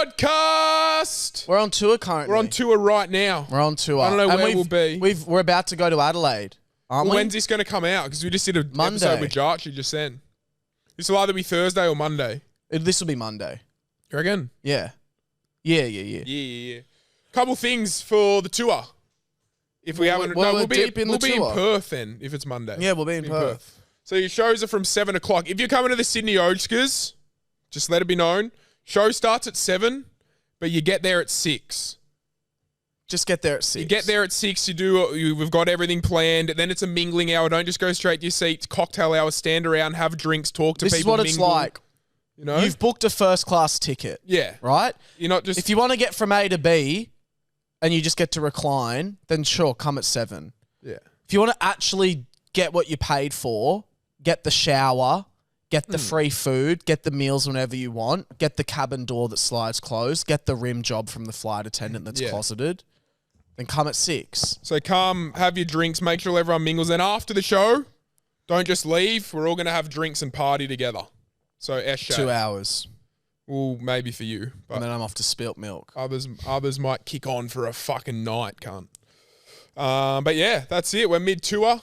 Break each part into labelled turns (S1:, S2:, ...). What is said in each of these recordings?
S1: podcast.
S2: We're on tour currently.
S1: We're on tour right now.
S2: We're on tour.
S1: I don't know
S2: And
S1: where we'll be.
S2: We're about to go to Adelaide, aren't we?
S1: When's this going to come out? Because we just did an
S2: Monday.
S1: episode with Jarchi just then. This will either be Thursday or Monday.
S2: This will be Monday.
S1: You reckon?
S2: Yeah.
S1: Yeah. Couple things for the tour. If we haven't, we'll be in Perth then. If it's Monday,
S2: Yeah, we'll be in Perth.
S1: So your shows are from 7 o'clock. If you're coming to the Sydney Oldskers, just let it be known. Show starts at 7, but you get there at 6.
S2: Just get there at 6.
S1: You get there at 6. We've got everything planned. Then it's a mingling hour. Don't just go straight to your seats. Cocktail hour. Stand around, have drinks, talk to
S2: This
S1: people.
S2: is what it's like.
S1: You know,
S2: You've booked a first class ticket.
S1: Yeah.
S2: Right.
S1: You're not just.
S2: If you want to get from A to B, and you just get to recline, then sure, come at 7.
S1: Yeah.
S2: If you want to actually get what you paid for, get the shower, get the free food, get the meals whenever you want, get the cabin door that slides closed, get the rim job from the flight attendant that's closeted, then come at 6.
S1: So come, have your drinks, make sure everyone mingles. Then after the show, don't just leave. We're all going to have drinks and party together. So S
S2: 2 hours.
S1: Well, maybe for you. But
S2: And then I'm off to spilt milk.
S1: others might kick on for a fucking night, cunt. But yeah, that's it. We're mid-tour.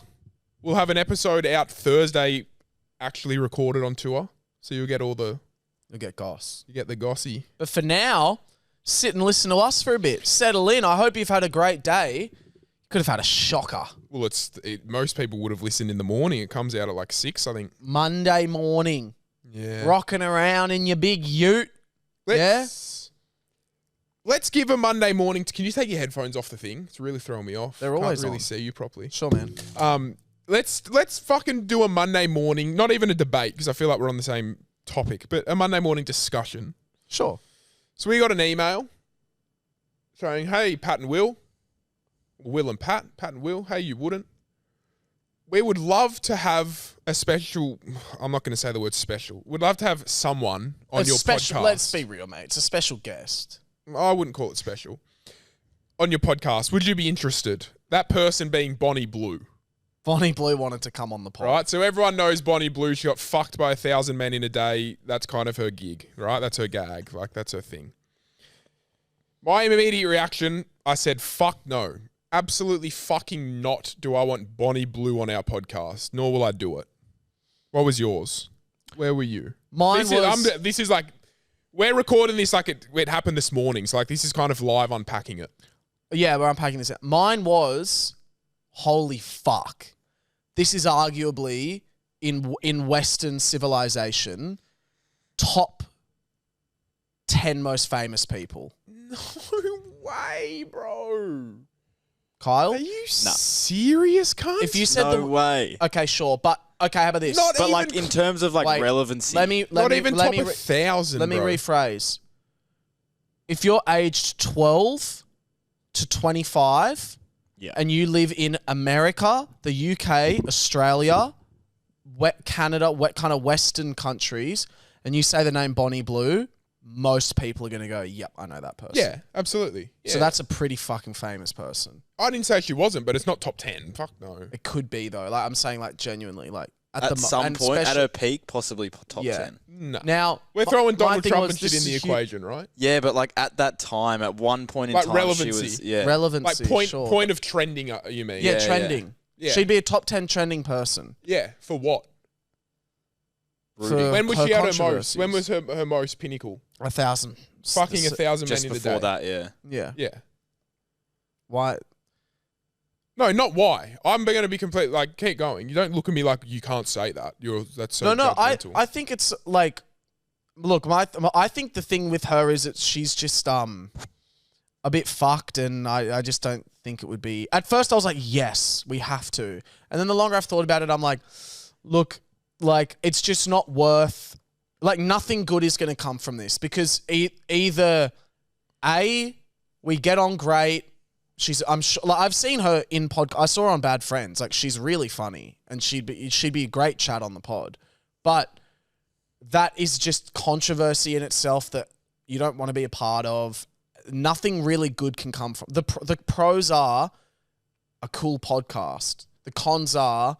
S1: We'll have an episode out Thursday actually recorded on tour. So you'll get
S2: You'll get goss.
S1: You get the gossy.
S2: But for now, sit and listen to us for a bit. Settle in. I hope you've had a great day. Could have had a shocker.
S1: Well, most people would have listened in the morning. It comes out at like 6, I think.
S2: Monday morning.
S1: Yeah.
S2: Rocking around in your big ute.
S1: Let's give a Monday morning. Can you take your headphones off the thing? It's really throwing me off.
S2: They're always
S1: Can't really
S2: on.
S1: see you properly.
S2: Sure, man.
S1: Let's fucking do a Monday morning, not even a debate because I feel like we're on the same topic, but a Monday morning discussion.
S2: Sure.
S1: So we got an email saying, hey, Pat and Will and Pat and Will, hey, you wouldn't. We would love to have a special, I'm not going to say the word special. We'd love to have someone on your podcast.
S2: Let's be real, mate. It's a special guest.
S1: I wouldn't call it special. On your podcast, would you be interested? That person being Bonnie Blue.
S2: Bonnie Blue wanted to come on the pod.
S1: Right, so everyone knows Bonnie Blue. She got fucked by 1,000 men in a day. That's kind of her gig, right? That's her gag. Like, that's her thing. My immediate reaction, I said, fuck no. Absolutely fucking not do I want Bonnie Blue on our podcast, nor will I do it. What was yours? Where were you? This is like, we're recording this like it happened this morning. So like this is kind of live unpacking it.
S2: Yeah, we're unpacking this out. Mine was, holy fuck. This is arguably, in Western civilization, top 10 most famous people.
S1: No way, bro.
S2: Kyle?
S1: Are you serious, cunt?
S2: If you said
S3: No way.
S2: Okay, sure. But, okay, how about this?
S1: Not
S3: But
S1: even
S3: like in terms of like
S2: Wait,
S3: relevancy.
S2: Let me
S1: top 1,000,
S2: Let me rephrase. If you're aged 12 to 25 and you live in America, the UK, Australia, Canada, kind of Western countries, and you say the name Bonnie Blue, most people are going to go, yep, I know that person.
S1: Yeah, absolutely. Yeah.
S2: So that's a pretty fucking famous person.
S1: I didn't say she wasn't, but it's not top 10. Fuck no.
S2: It could be, though. Like I'm saying, like, genuinely, like,
S3: at some point, at her peak, possibly top 10.
S1: No.
S2: Now,
S1: We're throwing
S2: my
S1: Donald
S2: thing
S1: Trump
S2: was
S1: and shit
S2: this
S1: in the
S2: is
S1: equation, right?
S3: Yeah, but like at that time, at one point in
S1: Like
S3: time,
S1: relevancy.
S3: she was,
S2: relevancy,
S1: Like
S2: sure.
S1: point of trending, you mean?
S2: Yeah, trending.
S1: Yeah.
S2: She'd be a top 10 trending person.
S1: Yeah, for what?
S2: For
S1: When was
S2: her
S1: she at her most?
S2: controversies.
S1: When was her most pinnacle?
S2: 1,000.
S1: Fucking 1,000 men
S3: just
S1: in a day.
S3: before that, yeah.
S2: Yeah.
S1: Yeah.
S2: Why?
S1: No, not why. I'm going to be complete. Like, keep going. You don't look at me like you can't say that. That's so
S2: No.
S1: judgmental.
S2: I think it's like, look, I think the thing with her is that she's just a bit fucked, and I just don't think it would be. At first, I was like, yes, we have to, and then the longer I've thought about it, I'm like, look, like it's just not worth. Like nothing good is going to come from this because either A, we get on great. I'm sure, like, I've seen her in I saw her on Bad Friends. Like she's really funny and she'd be a great chat on the pod. But that is just controversy in itself that you don't want to be a part of. Nothing really good can come from the pros are a cool podcast. The cons are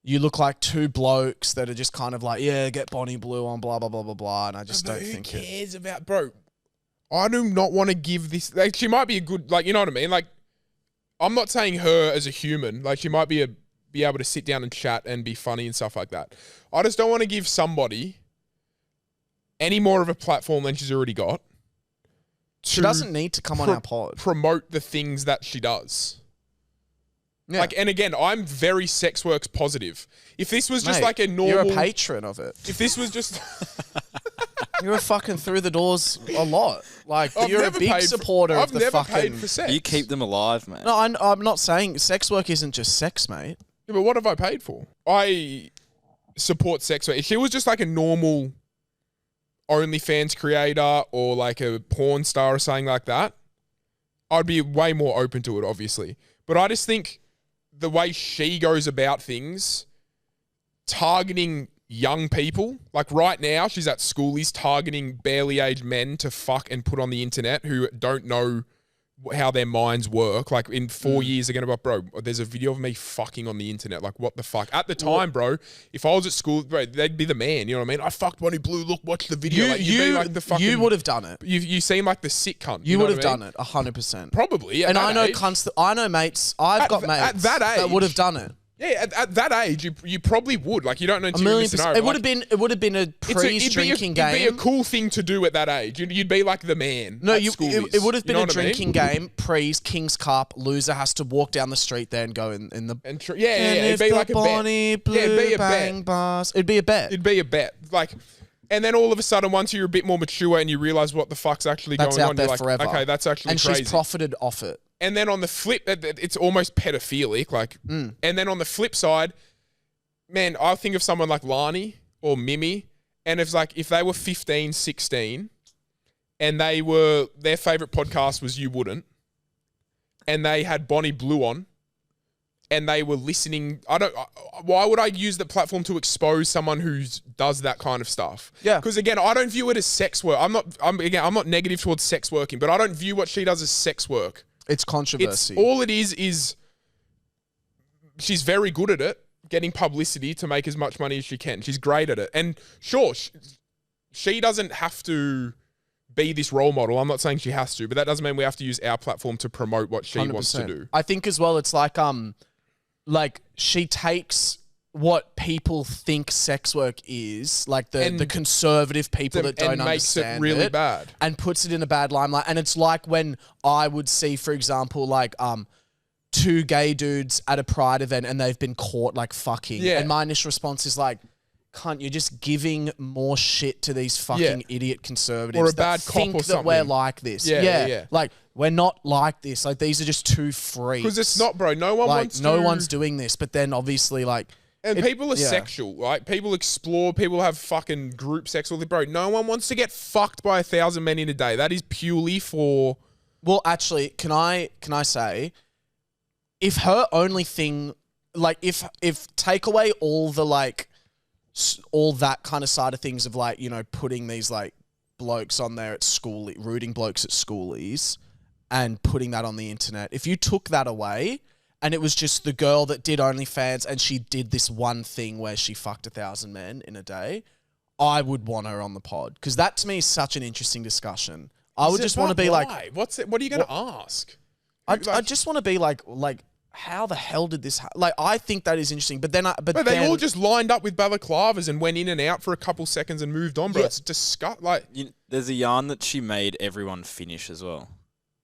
S2: you look like two blokes that are just kind of like, yeah, get Bonnie Blue on, blah, blah, blah, blah, blah. And I just don't think
S1: who cares about, bro? I do not want to give this. Like, she might be a good, like, you know what I mean? Like, I'm not saying her as a human. Like, she might be able to sit down and chat and be funny and stuff like that. I just don't want to give somebody any more of a platform than she's already got.
S2: She doesn't need to come on our pod.
S1: Promote the things that she does.
S2: Yeah.
S1: Like, and again, I'm very sex works positive. If this was just like a normal...
S2: You're a patron of it.
S1: If this was just...
S2: You're a fucking through the doors a lot. Like,
S1: I've
S2: you're a
S1: never
S2: big
S1: paid
S2: supporter of the
S1: I've
S2: fucking...
S1: never paid for sex.
S3: You keep them alive, man.
S2: No, I'm not saying sex work isn't just sex, mate.
S1: Yeah, but what have I paid for? I support sex work. If she was just like a normal OnlyFans creator or like a porn star or something like that, I'd be way more open to it, obviously. But I just think the way she goes about things, targeting young people, like right now she's at Schoolies targeting barely aged men to fuck and put on the internet who don't know how their minds work. Like in 4 years, they're going to be like, bro, there's a video of me fucking on the internet. Like, what the fuck? At the time, bro, if I was at school, bro, they'd be the man. You know what I mean? I fucked Bonnie Blue. Look, watch the video. You'd be like the fucking...
S2: You would have done it.
S1: You seem like the sick cunt.
S2: You would have done it, 100%.
S1: Probably.
S2: And I know cunts I know mates, I've got mates
S1: at that age,
S2: that would have done it.
S1: Yeah, at that age, you probably would. Like, you don't know until you're in this scenario.
S2: It would have been a pre-drinking game.
S1: It'd be a cool thing to do at that age. You'd be like the man.
S2: No, it would have been a drinking game. Pre's King's Cup. Loser has to walk down the street there and go in the.
S1: It'd be like a bet.
S2: Blue it'd be a bet. Bars. It'd be a bet.
S1: It'd be a bet. Like, and then all of a sudden, once you're a bit more mature and you realize what the fuck's actually going on, you're like,
S2: forever.
S1: Okay, that's actually
S2: and
S1: crazy.
S2: She's profited off it.
S1: And then on the flip, it's almost pedophilic. Like, and then on the flip side, man, I think of someone like Lani or Mimi, and if they were 15, 16, and their favorite podcast was You Wouldn't, and they had Bonnie Blue on, and they were listening. Why would I use the platform to expose someone who does that kind of stuff?
S2: Yeah.
S1: Because again, I don't view it as sex work. I'm not negative towards sex working, but I don't view what she does as sex work.
S2: It's controversy.
S1: All it is she's very good at it, getting publicity to make as much money as she can. She's great at it. And sure, she doesn't have to be this role model. I'm not saying she has to, but that doesn't mean we have to use our platform to promote what she 100%. Wants to do.
S2: I think as well, it's like she takes what people think sex work is, like the conservative people that don't understand
S1: it, really bad,
S2: and puts it in a bad limelight. And it's like when I would see, for example, like two gay dudes at a pride event and they've been caught like fucking, and my initial response is like, cunt, you're just giving more shit to these fucking idiot conservatives
S1: or a bad cop
S2: think
S1: or something.
S2: That we're like this. Yeah. Like, we're not like this. Like, these are just two freaks.
S1: Because it's not, bro. No one's
S2: doing this. But then obviously, like,
S1: and people are sexual, right? People explore. People have fucking group sex. Bro, no one wants to get fucked by 1,000 men in a day. That is purely for...
S2: Well, actually, can I say, if her only thing, like, if take away all the, like, all that kind of side of things of, like, you know, putting these, like, blokes on there at school, rooting blokes at schoolies and putting that on the internet, if you took that away... And it was just the girl that did OnlyFans and she did this one thing where she fucked 1,000 men in a day, I would want her on the pod. Because that to me is such an interesting discussion. I would just want to be like...
S1: What are you going to ask?
S2: I just want to be like, how the hell did this... Like, I think that is interesting. But then... But
S1: they all just lined up with balaclavas and went in and out for a couple seconds and moved on, bro. Yeah. It's disgusting. Like,
S3: there's a yarn that she made everyone finish as well.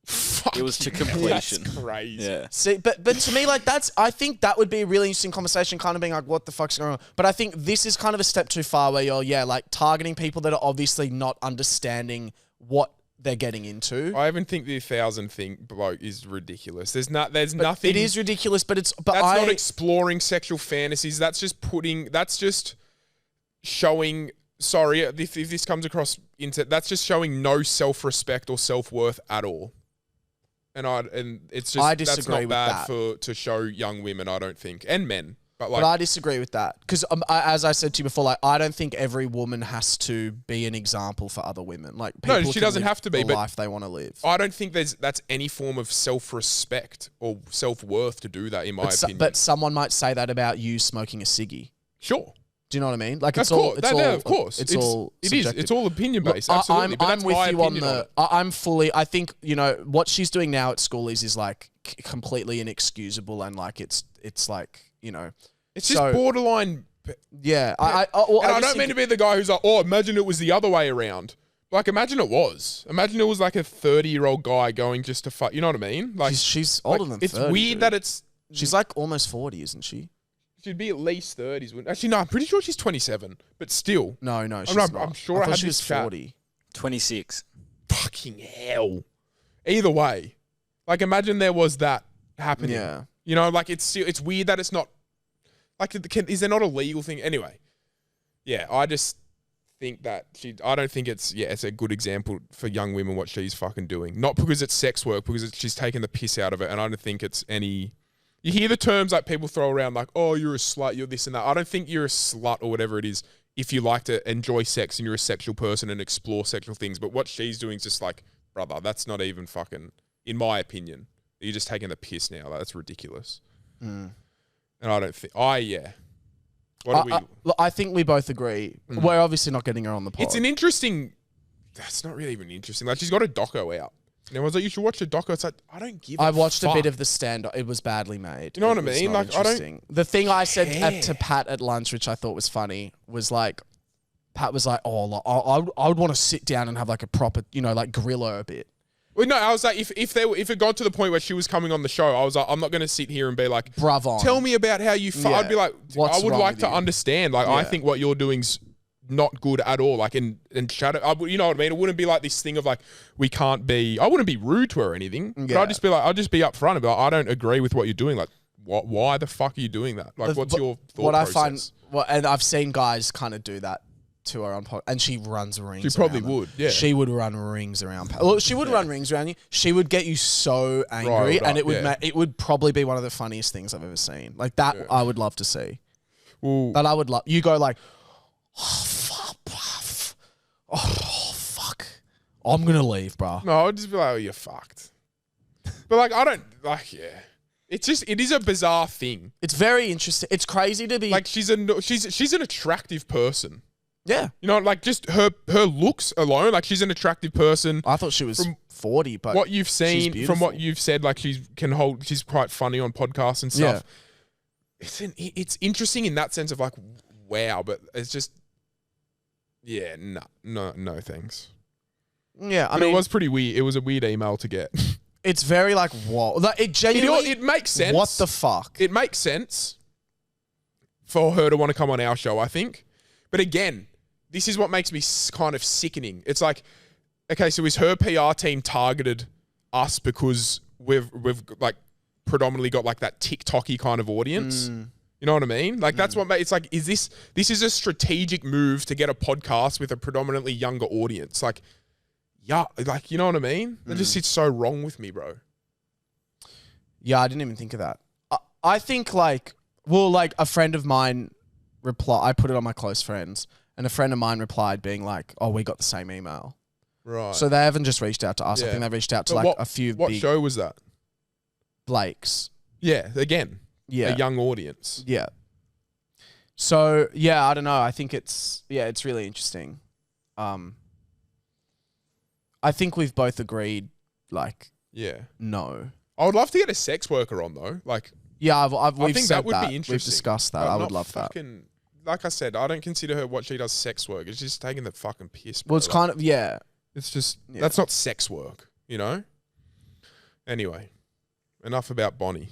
S1: Fuck,
S3: it was to completion.
S1: That's crazy.
S3: Yeah.
S2: See, but to me, like, I think that would be a really interesting conversation, kind of being like, what the fuck's going on? But I think this is kind of a step too far where you're, like, targeting people that are obviously not understanding what they're getting into.
S1: I even think the 1,000 thing, bloke, is ridiculous. There's nothing.
S2: It is ridiculous, but that's
S1: not exploring sexual fantasies. That's just showing. Sorry, if this comes across that's just showing no self-respect or self-worth at all. And it's just,
S2: I disagree
S1: that's not bad to show young women, I don't think, and men. But
S2: I disagree with that because, as I said to you before, like, I don't think every woman has to be an example for other women. Like, people
S1: she doesn't have to be,
S2: the
S1: but
S2: life they want to live.
S1: I don't think that's any form of self-respect or self-worth to do that, in my opinion.
S2: But someone might say that about you smoking a ciggy.
S1: Sure.
S2: Do you know what I mean? Like
S1: Of
S2: it's
S1: course,
S2: all,
S1: of course.
S2: It's all.
S1: It is.
S2: subjective.
S1: It's all opinion
S2: Look,
S1: based. Absolutely. But that's
S2: I'm with
S1: my
S2: you on
S1: opinion on
S2: the.
S1: it.
S2: I'm fully. I think what she's doing now at Schoolies is like completely inexcusable, and like it's like
S1: It's just
S2: so-
S1: borderline.
S2: yeah.
S1: And I
S2: just
S1: don't mean to be the guy who's like, oh, imagine it was the other way around. Like, imagine it was. Imagine it was like a 30-year-old guy going just to fuck. You know what I mean? Like,
S2: She's older than 30.
S1: it's weird that it's.
S2: She's like almost 40, isn't she?
S1: She'd be at least 30s. Actually, no, I'm pretty sure she's 27, but still.
S2: No, she's
S1: I'm
S2: not.
S1: sure I
S2: thought
S1: had
S2: she
S1: this
S2: was
S1: chat.
S2: 40.
S3: 26.
S1: Fucking hell. Either way. Like, imagine there was that happening.
S2: Yeah.
S1: You know, like, it's weird that it's not. Like, is there not a legal thing? Anyway. Yeah, I just think that I don't think it's a good example for young women what she's fucking doing. Not because it's sex work, because she's taking the piss out of it, and I don't think it's any. You hear the terms like people throw around like, oh, you're a slut, you're this and that. I don't think you're a slut or whatever it is if you like to enjoy sex and you're a sexual person and explore sexual things. But what she's doing is just like, brother, that's not even fucking, in my opinion, you're just taking the piss now. Like, that's ridiculous. And I don't think, What do we?
S2: Look, I think we both agree. We're obviously not getting her on the pod.
S1: It's an interesting, that's not really even interesting. Like, she's got a doco out. And everyone's like, you should watch a doco. It's like, I don't give a
S2: I watched
S1: fuck.
S2: a bit of the stand. It was badly made.
S1: You know what I
S2: It was
S1: mean?
S2: not
S1: Like, I don't
S2: interesting. The thing I said
S1: care.
S2: to Pat at lunch, which I thought was funny, was like, Pat was like, oh, like, I would want to sit down and have like a proper, like grill her a bit.
S1: Well, no, I was like, if it got to the point where she was coming on the show, I was like, I'm not going to sit here and be like,
S2: Bravo.
S1: tell me about how you
S2: Yeah.
S1: I'd be like,
S2: What's
S1: I would
S2: wrong
S1: like
S2: with
S1: to
S2: you?
S1: understand. Like, I
S2: Yeah.
S1: think what you're doing's not good at all. Like, and shadow, you know what I mean? It wouldn't be like this thing of like, I wouldn't be rude to her or anything. But
S2: Yeah.
S1: I'd just be upfront and be like, I don't agree with what you're doing. Like, why the fuck are you doing that? Like, what's your thought
S2: What
S1: process?
S2: I find, and I've seen guys kind of do that to her on pod, and she runs rings.
S1: She probably
S2: around them.
S1: would, yeah.
S2: She would run rings around. Well, she would run rings around you. She would get you so angry,
S1: Riled
S2: and
S1: up,
S2: it would
S1: yeah.
S2: it would probably be one of the funniest things I've ever seen. Like that, I would love to see.
S1: Well,
S2: But I would love you go like, oh fuck, I'm gonna leave, bro.
S1: no, I'd just be like, oh, you're fucked. But like, I don't, like, yeah. It is a bizarre thing.
S2: It's very interesting. It's crazy to be
S1: Like, she's an attractive person.
S2: yeah.
S1: You know, like, just her looks alone, like, she's an attractive person.
S2: I thought she was
S1: From
S2: 40, but
S1: What you've seen,
S2: she's
S1: from what
S2: beautiful.
S1: you've said, like, she's quite funny on podcasts and stuff. It's interesting in that sense of like, wow, but it's just, yeah, no thanks.
S2: Yeah, I
S1: But
S2: mean,
S1: it was pretty weird. It was a weird email to get.
S2: it's very like what? Like, it genuinely.
S1: It makes sense.
S2: What the fuck?
S1: It makes sense for her to want to come on our show, I think. But again, this is what makes me kind of sickening. It's like, okay, so is her PR team targeted us because we've like predominantly got like that TikTok-y kind of audience? You know what I mean? Like, that's what it's like, is this is a strategic move to get a podcast with a predominantly younger audience. Like, yeah, like, you know what I mean? That just sits so wrong with me, bro.
S2: Yeah, I didn't even think of that. I think like a friend of mine I put it on my close friends, and a friend of mine replied being like, "Oh, we got the same email."
S1: Right.
S2: So they haven't just reached out to us. I
S1: Yeah.
S2: think they've reached out to
S1: But
S2: like a few
S1: what
S2: big
S1: show was that?
S2: Blakes.
S1: Yeah, again,
S2: Yeah.
S1: a young audience.
S2: Yeah. So yeah, I don't know. I think it's really interesting. I think we've both agreed, like,
S1: Yeah.
S2: no.
S1: I would love to get a sex worker on though. Like,
S2: Yeah, we've
S1: I think
S2: said
S1: that would be
S2: We've
S1: interesting.
S2: discussed that.
S1: But
S2: I would
S1: not
S2: love that.
S1: fucking, like I said, I don't consider her what she does sex work. It's just taking the fucking piss. Bro.
S2: Well, it's
S1: Like,
S2: kind of yeah.
S1: it's just
S2: Yeah.
S1: that's not sex work, you know. Anyway, enough about Bonnie.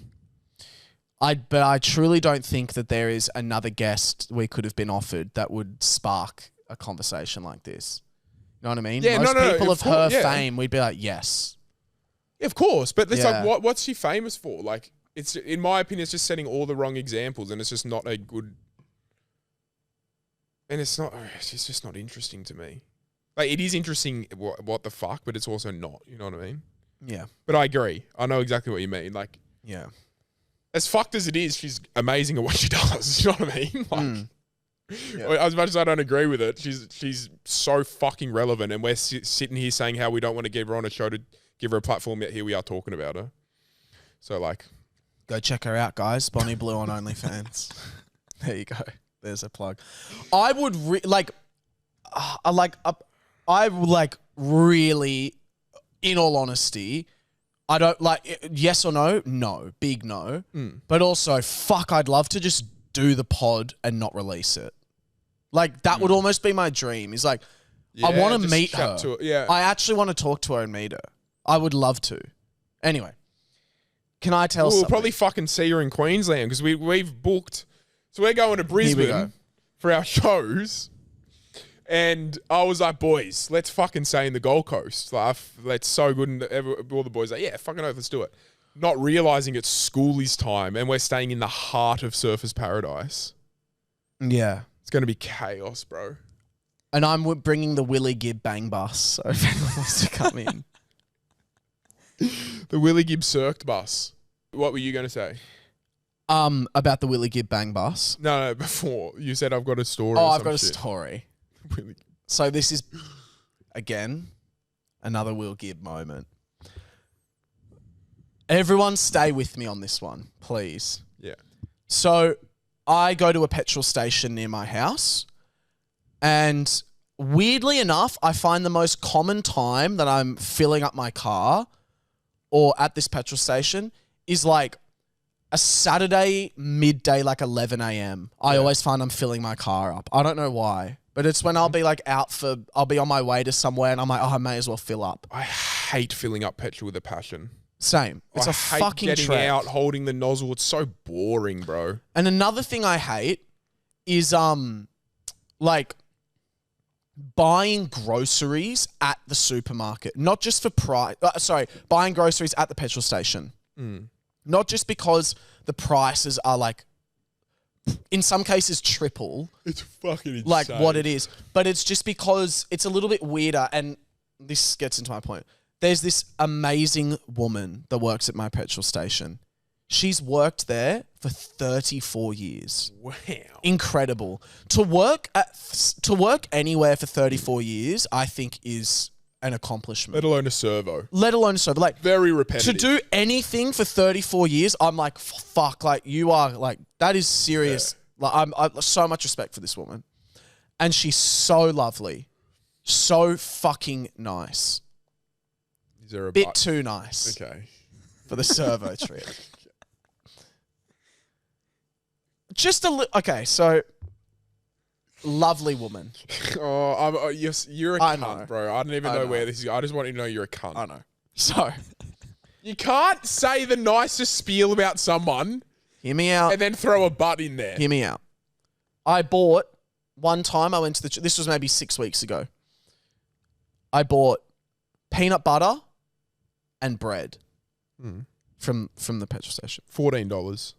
S2: But I truly don't think that there is another guest we could have been offered that would spark a conversation like this. You know what I mean?
S1: Yeah,
S2: Most
S1: no,
S2: people
S1: of
S2: of her
S1: course, yeah.
S2: fame, we'd be like, yes.
S1: Yeah, of course, but it's
S2: Yeah.
S1: like, what's she famous for? Like, it's, in my opinion, it's just setting all the wrong examples, and it's just not a good. And it's just not interesting to me. Like, it is interesting what the fuck, but it's also not. You know what I mean?
S2: Yeah.
S1: But I agree. I know exactly what you mean. Like,
S2: Yeah.
S1: as fucked as it is, she's amazing at what she does. You know what I mean? Like,
S2: Yeah.
S1: as much as I don't agree with it, she's so fucking relevant, and we're sitting here saying how we don't want to give her on a show to give her a platform, yet here we are talking about her. So, like,
S2: Go check her out, guys. Bonnie Blue on OnlyFans. There you go. There's a plug. I would I like really, in all honesty, I don't like yes or no. No, big no. But also, fuck, I'd love to just do the pod and not release it. Like that would almost be my dream. Is like I want to
S1: just
S2: meet
S1: chat
S2: her.
S1: to her, yeah.
S2: I actually want to talk to her and meet her. I would love to. Anyway, can I tell
S1: We'll
S2: something?
S1: probably fucking see her in Queensland because we've booked. So we're going to
S2: Here we go.
S1: Brisbane for our shows. And I was like, boys, let's fucking stay in the Gold Coast. Like, that's so good. And all the boys are like, yeah, fucking oath, let's do it. Not realizing it's Schoolies time and we're staying in the heart of Surfers Paradise.
S2: Yeah.
S1: It's going to be chaos, bro.
S2: And I'm bringing the Willie Gibb bang bus, so if anyone wants to come in.
S1: The Willie Gibb Cirque bus. What were you going to say?
S2: About the Willie Gibb bang bus.
S1: No, before. You said I've got a story.
S2: Oh,
S1: or
S2: I've
S1: some
S2: got a
S1: shit.
S2: story.
S1: Willie-
S2: So this is, again, another Will Gibb moment. Everyone stay with me on this one, please.
S1: Yeah.
S2: So I go to a petrol station near my house, and weirdly enough, I find the most common time that I'm filling up my car or at this petrol station is like a Saturday midday, like 11 a.m. I always find I'm filling my car up. I don't know why, but it's when I'll be like I'll be on my way to somewhere and I'm like, oh, I may as well fill up.
S1: I hate filling up petrol with a passion.
S2: Same. It's
S1: I
S2: a
S1: hate
S2: fucking
S1: getting
S2: trek.
S1: out, holding the nozzle. It's so boring, bro.
S2: And another thing I hate is like buying groceries at the supermarket, not just for price. Buying groceries at the petrol station, not just because the prices are like, in some cases, triple,
S1: It's fucking insane.
S2: like what it is, but it's just because it's a little bit weirder. And this gets into my point. There's this amazing woman that works at my petrol station. She's worked there for 34 years.
S1: Wow.
S2: Incredible. To work anywhere for 34 years, I think is an accomplishment.
S1: Let alone a servo.
S2: Let alone so, but like
S1: Very repetitive.
S2: to do anything for 34 years, I'm like, fuck, like you are like, that is serious. Like I so much respect for this woman. And she's so lovely. So fucking nice.
S1: Is there a
S2: Bit
S1: but-
S2: too nice
S1: Okay.
S2: for the servo trip. Just a okay, so lovely woman.
S1: You're a
S2: I
S1: cunt,
S2: know.
S1: bro. I don't even
S2: I
S1: know
S2: know.
S1: where this is. I just want you to know you're a cunt.
S2: I know. So,
S1: You can't say the nicest spiel about someone
S2: hear me out.
S1: and then throw a butt in there.
S2: Hear me out. I bought one time. I went to this was maybe 6 weeks ago. I bought peanut butter and bread from the petrol station.
S1: $14.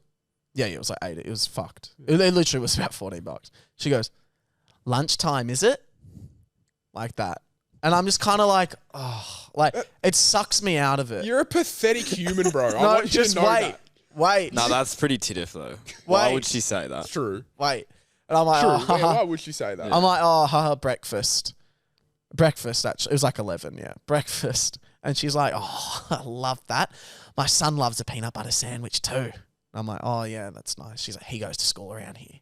S2: Yeah, it was like 8. It was fucked. It literally was about $14. She goes, lunchtime, is it? Like that. And I'm just kind of like, oh, like it sucks me out of it.
S1: You're a pathetic human, bro. I
S2: No,
S1: want you
S2: just
S1: to know
S2: wait.
S1: that.
S2: Wait.
S3: No, that's pretty tiff though. Why
S2: Wait.
S3: would she say that?
S1: True.
S2: Wait. And I'm like,
S1: True.
S2: oh, haha.
S1: Why would she say that?
S2: I'm like, oh, haha, breakfast. Breakfast, actually. It was like 11, yeah. Breakfast. And she's like, oh, I love that. My son loves a peanut butter sandwich too. I'm like, oh, yeah, that's nice. She's like, he goes to school around here.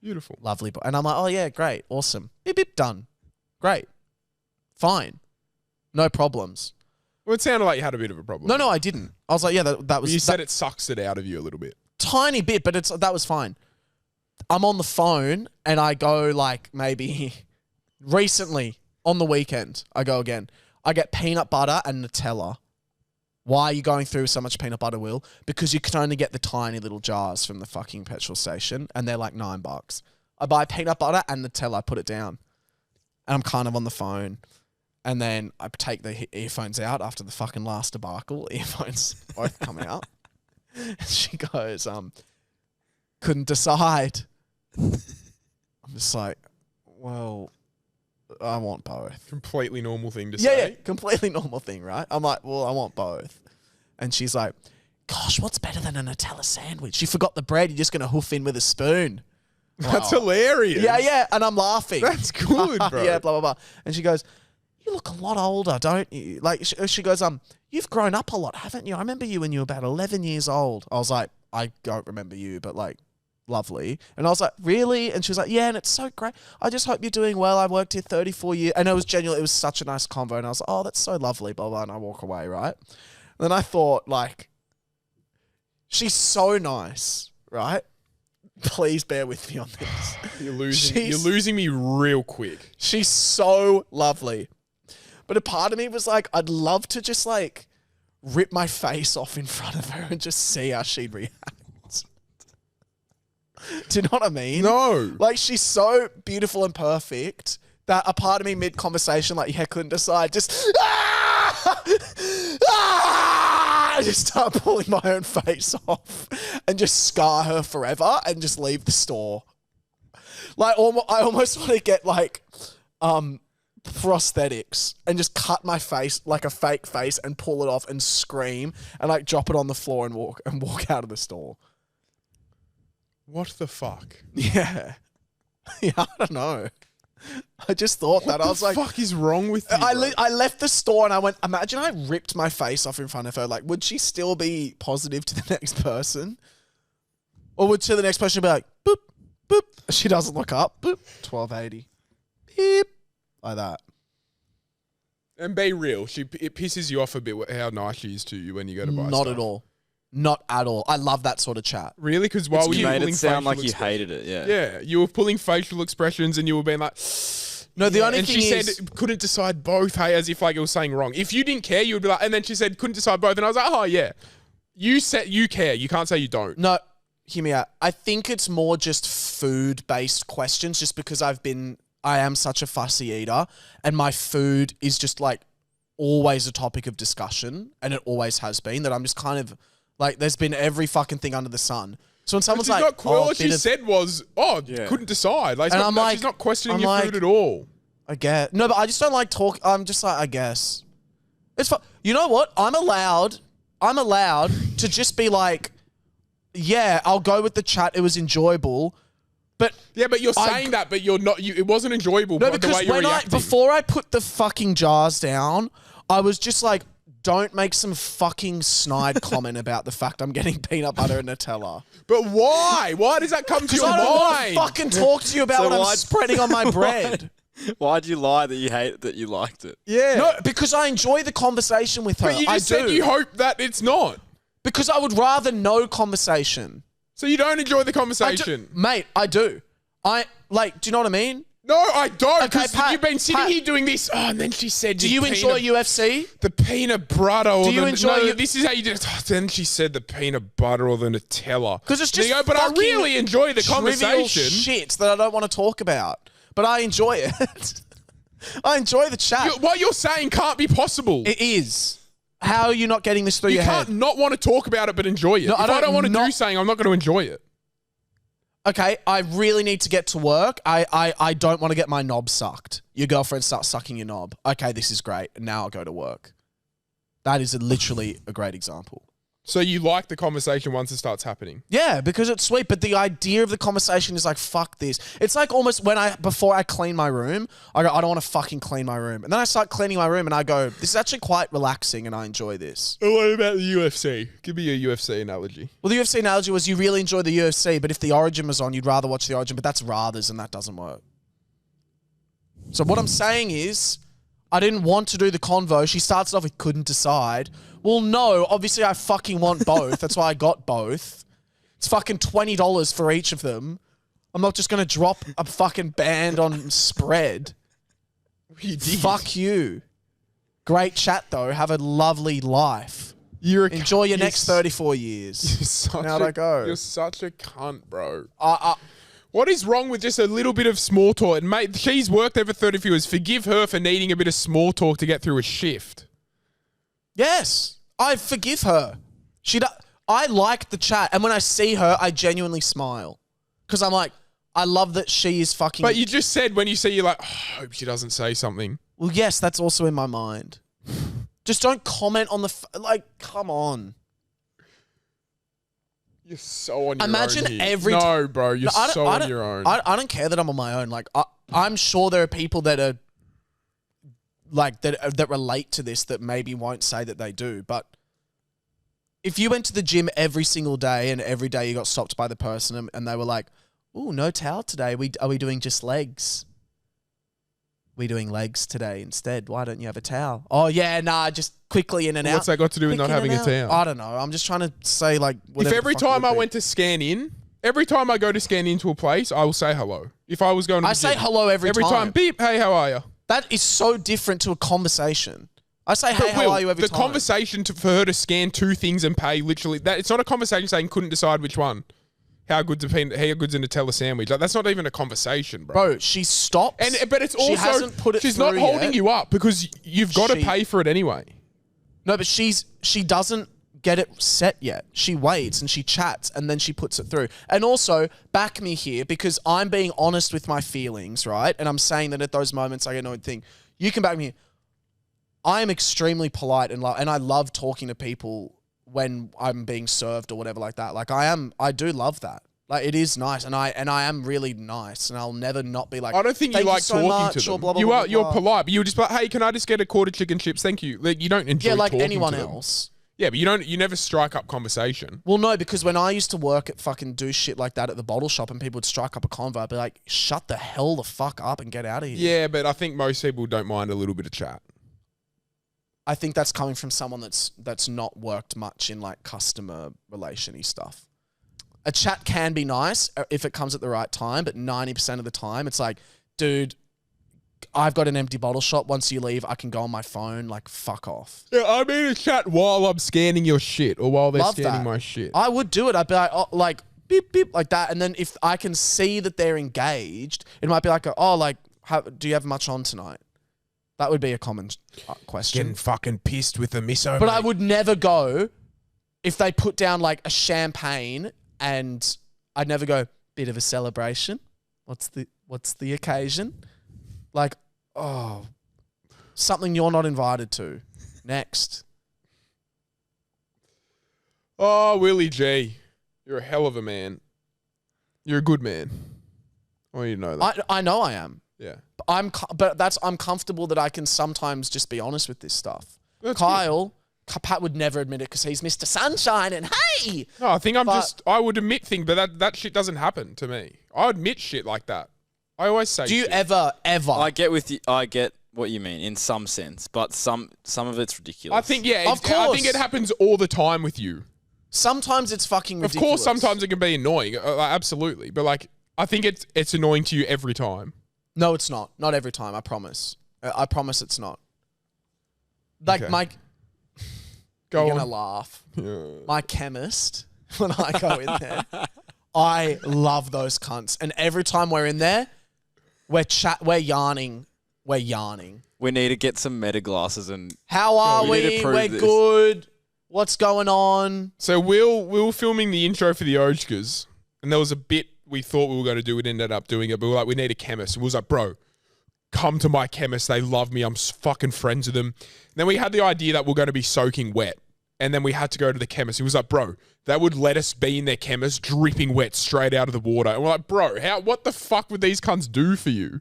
S1: Beautiful.
S2: Lovely boy. And I'm like, oh, yeah, great. Awesome. Beep, beep, done. Great. Fine. No problems.
S1: Well, it sounded like you had a bit of a problem.
S2: No, I didn't. I was like, yeah, that was
S1: You said it sucks it out of you a little bit.
S2: tiny bit, but that was fine. I'm on the phone and I go like maybe recently on the weekend, I go again. I get peanut butter and Nutella. Why are you going through so much peanut butter, Will? Because you can only get the tiny little jars from the fucking petrol station and they're like $9. I buy peanut butter and Nutella, I put it down. And I'm kind of on the phone. And then I take the earphones out after the fucking last debacle. Earphones both come out. And she goes, couldn't decide. I'm just like, well, I want both.
S1: Completely normal thing to
S2: Yeah,
S1: say.
S2: yeah, completely normal thing, right? I'm like, well, I want both. And she's like, gosh, what's better than a Nutella sandwich? You forgot the bread. You're just going to hoof in with a spoon.
S1: That's
S2: Wow.
S1: hilarious.
S2: Yeah, yeah. And I'm laughing.
S1: That's good, bro.
S2: Yeah, blah, blah, blah. And she goes, you look a lot older, don't you? Like, she goes, you've grown up a lot, haven't you? I remember you when you were about 11 years old. I was like, I don't remember you, but like, lovely. And I was like, really? And she was like, yeah, and it's so great. I just hope you're doing well. I worked here 34 years. And it was genuinely, it was such a nice convo. And I was like, oh, that's so lovely, blah, blah. And I walk away, right? And then I thought, like, she's so nice, right? Please bear with me on this.
S1: You're losing me real quick.
S2: She's so lovely. But a part of me was like, I'd love to just like rip my face off in front of her and just see how she'd react. Do you know what I mean?
S1: No.
S2: Like, she's so beautiful and perfect that a part of me mid-conversation, like, yeah, couldn't decide, just, I just start pulling my own face off and just scar her forever and just leave the store. Like, I almost want to get, like, prosthetics and just cut my face like a fake face and pull it off and scream and, like, drop it on the floor and walk out of the store.
S1: What the fuck?
S2: Yeah. Yeah, I don't know. I just thought that. I was like,
S1: what the fuck is wrong with you,
S2: I left the store and I went, imagine I ripped my face off in front of her. Like, would she still be positive to the next person? Or would to the next person be like, boop, boop. She doesn't look up. Boop, 1280. Beep. Like that.
S1: And be real. It pisses you off a bit how nice she is to you when you go to buy
S2: Not
S1: stuff.
S2: at all. Not at all. I love that sort of chat.
S1: Really? Because while
S3: You
S1: you
S3: made
S1: pulling
S3: it sound
S1: facial
S3: like you hated it, yeah.
S1: Yeah, you were pulling facial expressions and you were being like,
S2: No, the only
S1: and
S2: thing
S1: she
S2: is,
S1: said couldn't decide both, hey, as if like it was saying wrong. If you didn't care, you would be like, and then she said couldn't decide both, and I was like, oh yeah, you said you care. You can't say you don't.
S2: no, hear me out. I think it's more just food-based questions, just because I am such a fussy eater, and my food is just like always a topic of discussion, and it always has been. That I'm just kind of like, there's been every fucking thing under the sun. So when someone's like,
S1: all she said was, couldn't decide. Like,
S2: And I'm like-
S1: she's not questioning
S2: I'm
S1: your
S2: like-
S1: food at all.
S2: I guess. No, but I just don't like talk. I'm just like, I guess. It's fine. You know what? I'm allowed to just be like, yeah, I'll go with the chat. It was enjoyable. But
S1: Yeah, but you're saying that, but you're not. It wasn't enjoyable.
S2: no,
S1: the
S2: because
S1: way you're
S2: when
S1: reacting.
S2: before I put the fucking jars down, I was just like, don't make some fucking snide comment about the fact I'm getting peanut butter and Nutella.
S1: But why? Why does that come to
S2: Because
S1: your
S2: I don't want to
S1: mind?
S2: fucking talk to you about
S3: So
S2: what I'm
S3: why-
S2: spreading on my bread.
S3: Why'd you lie that you hate that you liked it?
S1: Yeah.
S2: No, because I enjoy the conversation with her.
S1: but you just
S2: I
S1: said
S2: do.
S1: you hope that it's not.
S2: Because I would rather no conversation.
S1: So you don't enjoy the
S2: I do-
S1: conversation.
S2: Mate, I do. Do you know what I mean?
S1: No, I don't.
S2: Okay,
S1: Because
S2: Pat,
S1: you've been sitting
S2: Pat.
S1: here doing this. Oh, and then she said,
S2: Do you enjoy UFC?
S1: the peanut butter? Or
S2: Do you
S1: the,
S2: enjoy
S1: no,
S2: your-
S1: this is how you did it. Oh, then she said the peanut butter or the Nutella.
S2: 'Cause it's
S1: And you
S2: just
S1: go, but I
S2: fucking
S1: really enjoy the
S2: Trivial
S1: conversation.
S2: shit that I don't want to talk about. But I enjoy it. I enjoy the chat.
S1: What you're saying can't be possible.
S2: It is. How are you not getting this through
S1: You
S2: your
S1: can't
S2: head?
S1: not want to talk about it but enjoy it.
S2: No,
S1: If
S2: I
S1: I
S2: don't
S1: don't want to do
S2: not-
S1: something, I'm not going to enjoy it.
S2: Okay, I really need to get to work. I don't want to get my knob sucked. Your girlfriend starts sucking your knob. Okay, this is great. And now I'll go to work. That is literally a great example.
S1: So you like the conversation once it starts happening.
S2: Yeah, because it's sweet, but the idea of the conversation is like, fuck this. It's like almost before I clean my room, I go, I don't want to fucking clean my room. And then I start cleaning my room and I go, this is actually quite relaxing and I enjoy this.
S1: What about the UFC? Give me a UFC analogy.
S2: Well, the UFC analogy was you really enjoy the UFC, but if the Origin was on, you'd rather watch the Origin, but that's rathers and that doesn't work. So what I'm saying is, I didn't want to do the convo. She starts it off with couldn't decide. Well, no, obviously I fucking want both. That's why I got both. It's fucking $20 for each of them. I'm not just going to drop a fucking band on spread.
S1: You did.
S2: Fuck you. Great chat, though. Have a lovely life. Enjoy your next 34 years. How'd I go?
S1: You're such a cunt, bro. What is wrong with just a little bit of small talk? And mate, she's worked there for 34 years. Forgive her for needing a bit of small talk to get through a shift.
S2: Yes, I forgive her. I like the chat, and when I see her, I genuinely smile because I'm like, I love that she is fucking.
S1: But you just said when you see, you're like, oh, I hope she doesn't say something.
S2: Well, yes, that's also in my mind. Just don't comment on come on.
S1: You're so on your
S2: Imagine
S1: own here.
S2: every
S1: No, bro, you're
S2: No,
S1: so on your own.
S2: I don't care that I'm on my own. Like I'm sure there are people that are like that relate to this that maybe won't say that they do, but if you went to the gym every single day and every day you got stopped by the person and they were like, "Ooh, no towel today. Are we doing just legs? We doing legs today instead. Why don't you have a towel?" "Oh yeah, nah, just quickly in and out."
S1: What's that got to do with
S2: Quick
S1: not
S2: in
S1: having
S2: and
S1: a
S2: out.
S1: towel?
S2: I don't know. I'm just trying to say like.
S1: If every time I went to scan in, every time I go to scan into a place, I will say hello. If I was going to the
S2: I say
S1: gym,
S2: hello every time.
S1: Beep, hey, how are you?
S2: That is so different to a conversation. I say, "Hey,
S1: But
S2: how
S1: Will,
S2: are you?" every
S1: the
S2: time.
S1: conversation for her to scan 2 things and pay literally that it's not a conversation saying couldn't decide which one. How good's a Nutella sandwich? Like, that's not even a conversation, bro.
S2: Bro, she stops.
S1: But it's also
S2: she hasn't put it
S1: she's not
S2: through
S1: holding
S2: yet.
S1: you up because you've got to
S2: She-
S1: pay for it anyway.
S2: No, but she doesn't get it set yet. She waits and she chats and then she puts it through. And also, back me here because I'm being honest with my feelings, right? And I'm saying that at those moments I get annoyed thing. You can back me here. I am extremely polite and I love talking to people when I'm being served or whatever like that. Like I do love that. Like it is nice and I am really nice and I'll never not be like,
S1: I don't think you
S2: "Thank
S1: like
S2: so
S1: talking
S2: much,"
S1: to
S2: or
S1: them.
S2: blah, blah, blah,
S1: You're
S2: blah.
S1: polite, but you're just like, "Hey, can I just get a quarter chicken chips? Thank you." Like, you don't enjoy
S2: Yeah, like
S1: talking
S2: anyone
S1: to them.
S2: else.
S1: Yeah, but you never strike up conversation.
S2: Well, no, because when I used to work at fucking do shit like that at the bottle shop and people would strike up a convo, I'd be like, "Shut the hell the fuck up and get out of here."
S1: Yeah, but I think most people don't mind a little bit of chat.
S2: I think that's coming from someone that's not worked much in like customer relation-y stuff. A chat can be nice if it comes at the right time, but 90% of the time it's like, "Dude, I've got an empty bottle shop. Once you leave, I can go on my phone. Like, fuck off."
S1: Yeah, I mean a chat while I'm scanning your shit or while they're
S2: Love
S1: scanning
S2: that.
S1: my shit.
S2: I would do it. I'd be like, "Oh, like beep beep," like that. And then if I can see that they're engaged, it might be like, "Oh, like, do you have much on tonight?" That would be a common question.
S1: Getting fucking pissed with the miso.
S2: But I would never go if they put down like a champagne, and I'd never go, "Bit of a celebration. What's the occasion?" Like, oh, something you're not invited to. Next.
S1: Oh, Willie G, you're a hell of a man. You're a good man. I want you to know that.
S2: I know I am.
S1: Yeah.
S2: I'm comfortable that I can sometimes just be honest with this stuff.
S1: That's
S2: Kyle, Pat would never admit it because he's Mr. Sunshine and hey.
S1: No, I think I would admit things, but that shit doesn't happen to me. I admit shit like that. I always say
S2: Do you
S1: shit.
S2: ever?
S3: I get what you mean in some sense, but some of it's ridiculous.
S1: I think, yeah.
S2: Of
S1: I think
S2: course.
S1: it happens all the time with you.
S2: Sometimes it's fucking ridiculous.
S1: Of course, sometimes it can be annoying. Absolutely. But, like, I think it's annoying to you every time.
S2: No, it's not. Not every time. I promise. I promise it's not. Like
S1: Okay.
S2: Mike,
S1: Go
S2: you're
S1: on.
S2: gonna laugh.
S1: Yeah.
S2: My chemist, when I go in there, I love those cunts. And every time we're in there, we're yarning. We're yarning.
S3: we need to get some meta glasses and
S2: How are
S3: we need to
S2: we?
S3: prove
S2: We're
S3: this.
S2: good. What's going on?
S1: So we were filming the intro for the Ojkas, and there was a bit we thought we were going to do. We ended up doing it, but we were like, we need a chemist. And we was like, "Bro, come to my chemist. They love me. I'm fucking friends with them." And then we had the idea that we're going to be soaking wet, and then we had to go to the chemist. He was like, "Bro, that would let us be in their chemist, dripping wet straight out of the water." And we're like, "Bro, what the fuck would these cunts do for you?"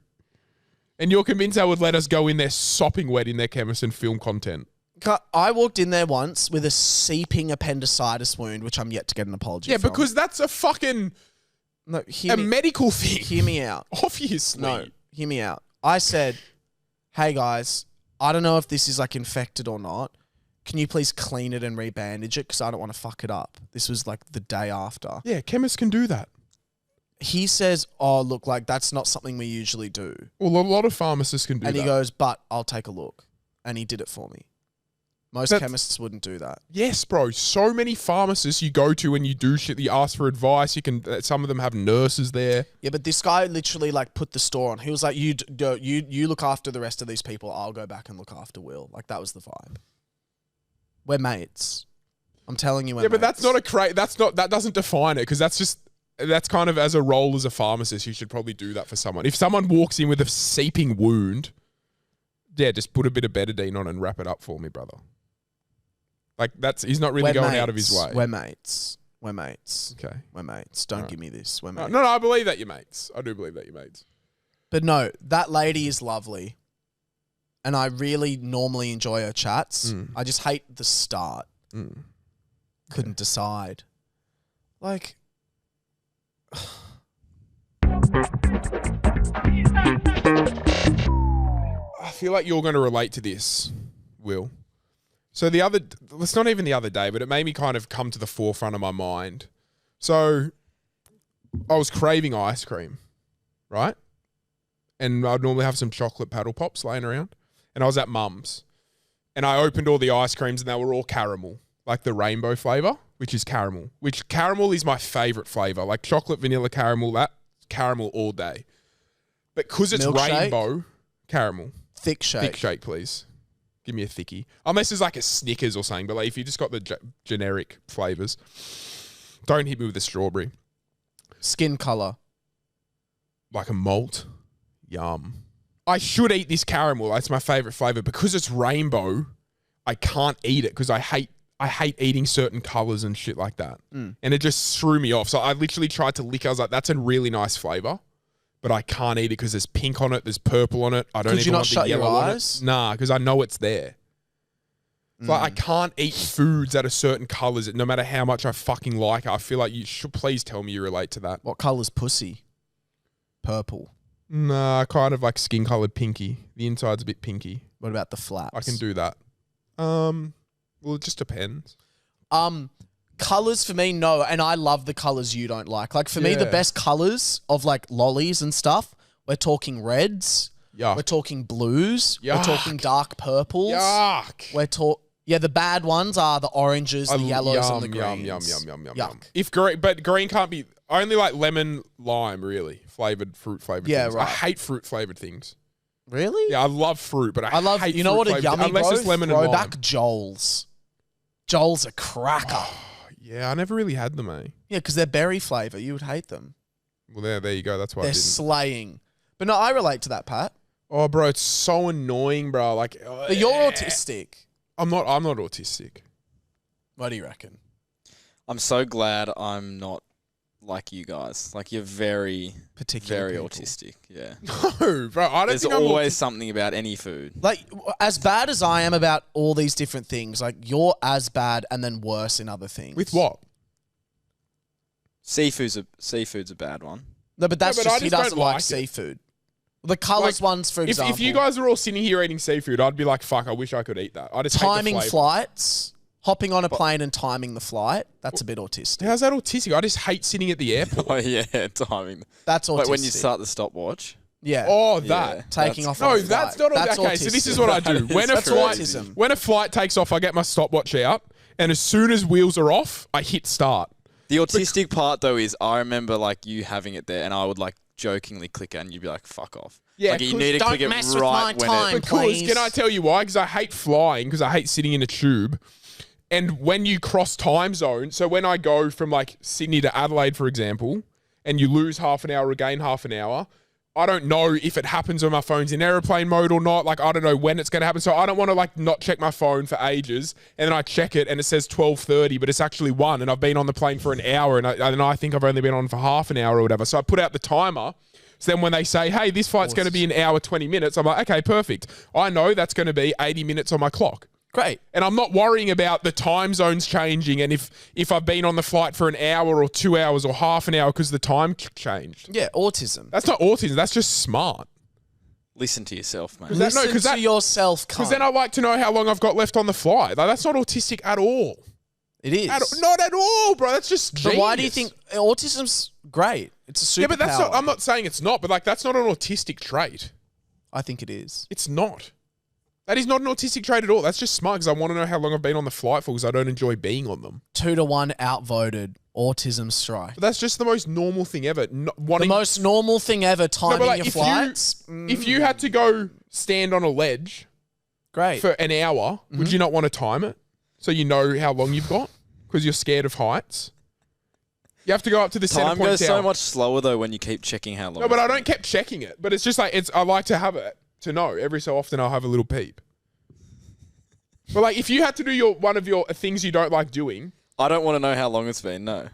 S1: And you're convinced they would let us go in there sopping wet in their chemist and film content.
S2: I walked in there once with a seeping appendicitis wound, which I'm yet to get an apology
S1: Yeah,
S2: from.
S1: because that's a fucking
S2: No,
S1: a medical thing.
S2: hear me out.
S1: Obviously.
S2: No, hear me out. I said, "Hey guys, I don't know if this is like infected or not. Can you please clean it and rebandage it? Because I don't want to fuck it up." This was like the day after.
S1: Yeah, chemists can do that.
S2: He says, "Oh, look, like that's not something we usually do."
S1: Well, a lot of pharmacists can do
S2: And
S1: that.
S2: he goes, "But I'll take a look." And he did it for me. Most
S1: That's-
S2: chemists wouldn't do that.
S1: Yes, bro. So many pharmacists you go to when you do shit. You ask for advice. You can. Some of them have nurses there.
S2: Yeah, but this guy literally like put the store on. He was like, you look after the rest of these people. I'll go back and look after Will." Like that was the vibe. We're mates. I'm telling you, we're
S1: Yeah, but that's
S2: mates.
S1: not that doesn't define it because that's kind of as a role as a pharmacist. You should probably do that for someone. If someone walks in with a seeping wound, yeah, just put a bit of betadine on and wrap it up for me, brother. Like he's not really
S2: We're
S1: going
S2: mates.
S1: out of his way.
S2: We're mates. We're mates.
S1: Okay.
S2: We're mates. Don't give me this. We're
S1: No,
S2: mates.
S1: no, I believe that you're mates. I do believe that you're mates.
S2: But no, that lady is lovely. And I really normally enjoy her chats. I just hate the start. couldn't decide. Like,
S1: I feel like you're going to relate to this, Will. So it's not even the other day, but it made me kind of come to the forefront of my mind. So I was craving ice cream, right? And I'd normally have some chocolate paddle pops laying around. And I was at Mum's. And I opened all the ice creams and they were all caramel, like the rainbow flavour, which is caramel. Which caramel is my favourite flavour. Like chocolate, vanilla, caramel, that caramel all day. But because it's
S2: Milkshake?
S1: rainbow, caramel.
S2: thick shake.
S1: Thick shake, please. Give me a thickie. Unless it's like a Snickers or something. But like if you just got the generic flavours, don't hit me with a strawberry.
S2: Skin colour.
S1: Like a malt. Yum. I should eat this caramel. That's my favourite flavour. Because it's rainbow, I can't eat it because I hate eating certain colours and shit like that. And it just threw me off. So I literally tried to lick it. I was like, that's a really nice flavour. But I can't eat it because there's pink on it, there's purple on it. I don't even want the yellow on it. Nah, because I know it's there. It's like I can't eat foods that are certain colours, no matter how much I fucking like it. I feel like you should please tell me you relate to that.
S2: What colour's pussy? Purple.
S1: Nah, kind of like skin coloured pinky. The inside's a bit pinky.
S2: What about the flaps?
S1: I can do that. Well, it just depends.
S2: Colours for me, no, and I love the colours you don't like. Like for me, the
S1: Yeah.
S2: best colours of like lollies and stuff, we're talking reds,
S1: Yuck.
S2: we're talking blues, we're
S1: Yuck.
S2: talking dark purples.
S1: Yuck.
S2: Yeah, the bad ones are the oranges, the yellows, and the
S1: Yum,
S2: greens.
S1: yum.
S2: Yuck.
S1: If green, but green can't be only like lemon, lime, really flavored fruit flavored.
S2: Yeah,
S1: things.
S2: right.
S1: I hate fruit flavored things.
S2: Really?
S1: Yeah, I love fruit, but
S2: I love.
S1: hate
S2: You know what a
S1: fruit
S2: yummy
S1: unless
S2: bro?
S1: it's lemon and lime.
S2: Throwback Joel's. Joel's a cracker.
S1: Yeah, I never really had them, eh?
S2: Yeah, because they're berry flavour. You would hate them.
S1: Well, there you go. That's why I
S2: They're
S1: didn't.
S2: slaying. But no, I relate to that, Pat.
S1: Oh, bro, it's so annoying, bro. Like,
S2: But you're autistic.
S1: I'm not autistic.
S2: What do you reckon?
S3: I'm so glad I'm not like you guys. Like you're very
S2: Particular people.
S3: autistic. Yeah.
S1: No, bro. I don't
S3: There's
S1: think I'm
S3: always something about any food.
S2: Like, as bad as I am about all these different things, like, you're as bad and then worse in other things.
S1: with what?
S3: Seafood's a bad one.
S2: No, but that's
S1: No, but I
S2: just he
S1: just
S2: doesn't
S1: don't
S2: like
S1: like it.
S2: seafood. The colours ones, for example.
S1: If you guys are all sitting here eating seafood, I'd be like, fuck, I wish I could eat that. I just hate the
S2: timing
S1: flavour.
S2: flights, hopping on a plane and timing the flight, that's a bit autistic.
S1: How's that autistic? I just hate sitting at the airport.
S3: Oh yeah, timing.
S2: That's autistic.
S3: Like when you start the stopwatch.
S2: Yeah.
S1: Oh,
S3: Yeah.
S1: that.
S2: Taking off
S1: No,
S2: on a
S1: that's
S2: flight.
S1: not
S2: That's
S1: okay. So this
S2: autistic.
S1: is what I do. When a
S2: That's
S1: flight,
S2: autism.
S1: when a flight takes off, I get my stopwatch out, and as soon as wheels are off, I hit start.
S3: The autistic part though is I remember like you having it there, and I would like jokingly click it, and you'd be like, "Fuck off."
S1: Yeah,
S3: like you
S1: 'cause
S3: need to
S2: don't
S3: click it
S2: mess with
S3: right
S2: my
S3: when
S2: time.
S3: it.
S1: Because
S2: Please.
S1: can I tell you why? Because I hate flying. Because I hate sitting in a tube. And when you cross time zones, so when I go from like Sydney to Adelaide, for example, and you lose half an hour, regain half an hour, I don't know if it happens when my phone's in airplane mode or not. Like, I don't know when it's going to happen. So I don't want to like not check my phone for ages. And then I check it and it says 12:30, but it's actually 1. And I've been on the plane for an hour and I think I've only been on for half an hour or whatever. So I put out the timer. So then when they say, hey, this flight's going to be an hour, 20 minutes, I'm like, okay, perfect. I know that's going to be 80 minutes on my clock.
S2: Great.
S1: And I'm not worrying about the time zones changing and if I've been on the flight for an hour or 2 hours or half an hour because the time changed.
S2: Yeah, autism.
S1: That's not autism. That's just smart.
S3: Listen to yourself, man.
S1: that- no,
S2: Listen
S1: 'cause
S2: to
S1: that-
S2: yourself,
S1: Because then I like to know how long I've got left on the flight. Like, that's not autistic at all.
S2: It is.
S1: Not at all, bro. That's just
S2: But why do you
S1: genius.
S2: think autism's great? It's a superpower.
S1: Yeah, but that's not. I'm not saying it's not, but like that's not an autistic trait.
S2: I think it is.
S1: It's not. That is not an autistic trait at all. That's just smart because I want to know how long I've been on the flight for because I don't enjoy being on them.
S2: 2-1 outvoted autism strike.
S1: But that's just the most normal thing ever.
S2: The
S1: Wanting
S2: most normal thing ever, timing
S1: like,
S2: your
S1: if
S2: flights.
S1: if you had to go stand on a ledge
S2: Great.
S1: for an hour, would you not want to time it so you know how long you've got because you're scared of heights? You have to go up to the center
S3: Time
S1: point
S3: goes so
S1: tower.
S3: much slower though when you keep checking how long.
S1: No, but
S3: it's
S1: I
S3: been.
S1: don't keep checking it. But it's just like I like to have it to know every so often. I'll have a little peep. But like, if you had to do one of your things you don't like doing,
S3: I don't want to know how long it's been. No.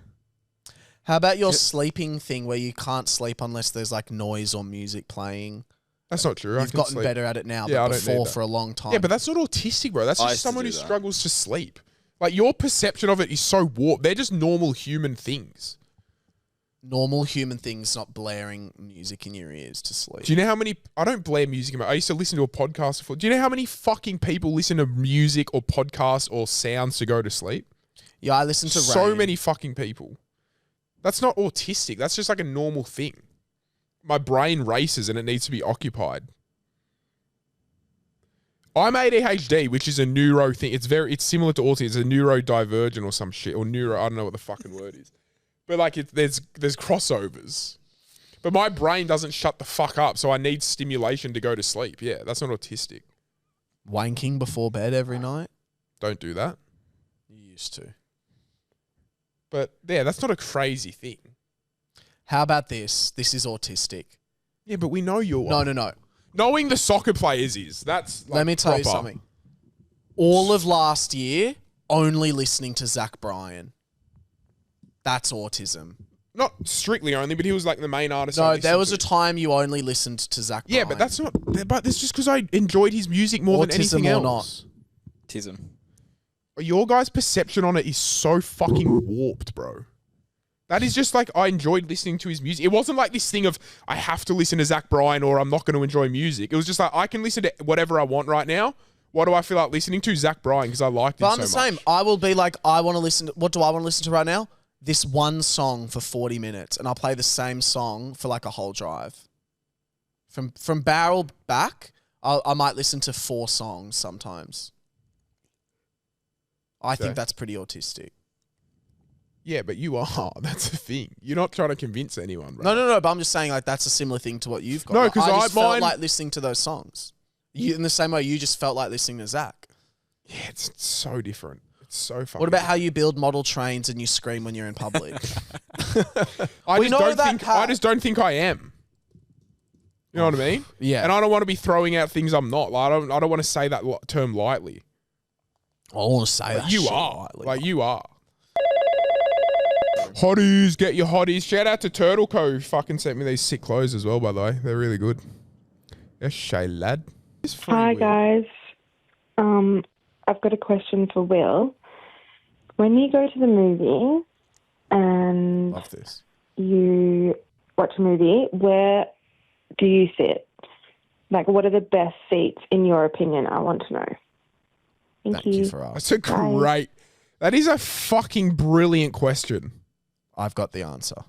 S2: How about your sleeping thing where you can't sleep unless there's like noise or music playing?
S1: that's not true. I
S2: You've
S1: can
S2: gotten
S1: sleep.
S2: better at it now,
S1: Yeah, I
S2: but
S1: don't need
S2: before
S1: that.
S2: for a long time.
S1: Yeah, but that's not autistic, bro. That's
S3: I
S1: just
S3: used to
S1: someone
S3: do
S1: who
S3: that.
S1: struggles to sleep. Like, your perception of it is so warped. They're just normal human things.
S2: Normal human things, not blaring music in your ears to sleep.
S1: Do you know how many... I don't blare music. I used to listen to a podcast before. Do you know how many fucking people listen to music or podcasts or sounds to go to sleep?
S2: Yeah, I listen to
S1: So
S2: rain.
S1: many fucking people. That's not autistic. That's just like a normal thing. My brain races and it needs to be occupied. I'm ADHD, which is a neuro thing. It's similar to autism. It's a neurodivergent or some shit. Or neuro... I don't know what the fucking word is. But like, there's crossovers. But my brain doesn't shut the fuck up, so I need stimulation to go to sleep. Yeah, that's not autistic.
S2: Wanking before bed every night?
S1: Don't do that.
S2: You used to.
S1: But yeah, that's not a crazy thing.
S2: How about this? This is autistic.
S1: Yeah, but we know you're...
S2: No.
S1: Knowing the soccer players is. That's like,
S2: Let me tell you
S1: proper.
S2: something. All of last year, only listening to Zach Bryan. That's autism.
S1: Not strictly only, but he was like the main artist. I
S2: No,
S1: listened
S2: there was
S1: to.
S2: a time you only listened to Zach Bryan.
S1: Yeah, but that's not... But it's just because I enjoyed his music more than
S2: Autism
S1: anything
S2: or
S1: else.
S3: Autism.
S1: Your guys' perception on it is so fucking warped, bro. That is just like, I enjoyed listening to his music. It wasn't like this thing of, I have to listen to Zach Bryan or I'm not going to enjoy music. It was just like, I can listen to whatever I want right now. What do I feel like listening to? Zach Bryan, because I liked him
S2: But I'm
S1: so
S2: the same.
S1: much.
S2: I will be like, I want to listen to... What do I want to listen to right now? This one song for 40 minutes. And I'll play the same song for like a whole drive. From barrel back, I might listen to 4 songs sometimes. I think that's pretty autistic.
S1: Yeah, but you are. That's the thing. You're not trying to convince anyone, bro.
S2: No. But I'm just saying, like, that's a similar thing to what you've got.
S1: No,
S2: Like,
S1: 'cause
S2: I just
S1: mine-
S2: felt like listening to those songs. In the same way you just felt like listening to Zach.
S1: Yeah, it's so different. It's so fucking...
S2: What about how you build model trains and you scream when you're in public?
S1: I
S2: We
S1: just
S2: know
S1: don't
S2: that
S1: think...
S2: part.
S1: I just don't think I am. You know what I mean?
S2: Yeah.
S1: And I don't want to be throwing out things I'm not. Like, I don't want to say that term lightly.
S2: I want to say
S1: Like,
S2: that
S1: you
S2: shit
S1: are.
S2: lightly.
S1: Like, you are. Hotties, get your hotties. Shout out to Turtle Co. Who fucking sent me these sick clothes as well, by the way. They're really good. Yes, Shay, lad. It's free
S4: Hi,
S1: will.
S4: guys. I've got a question for Will. When you go to the movie and
S2: Love this.
S4: you watch a movie, where do you sit? Like, what are the best seats in your opinion? I want to know. Thank
S2: Thank you for asking.
S1: That's a great... That is a fucking brilliant question.
S2: I've got the answer.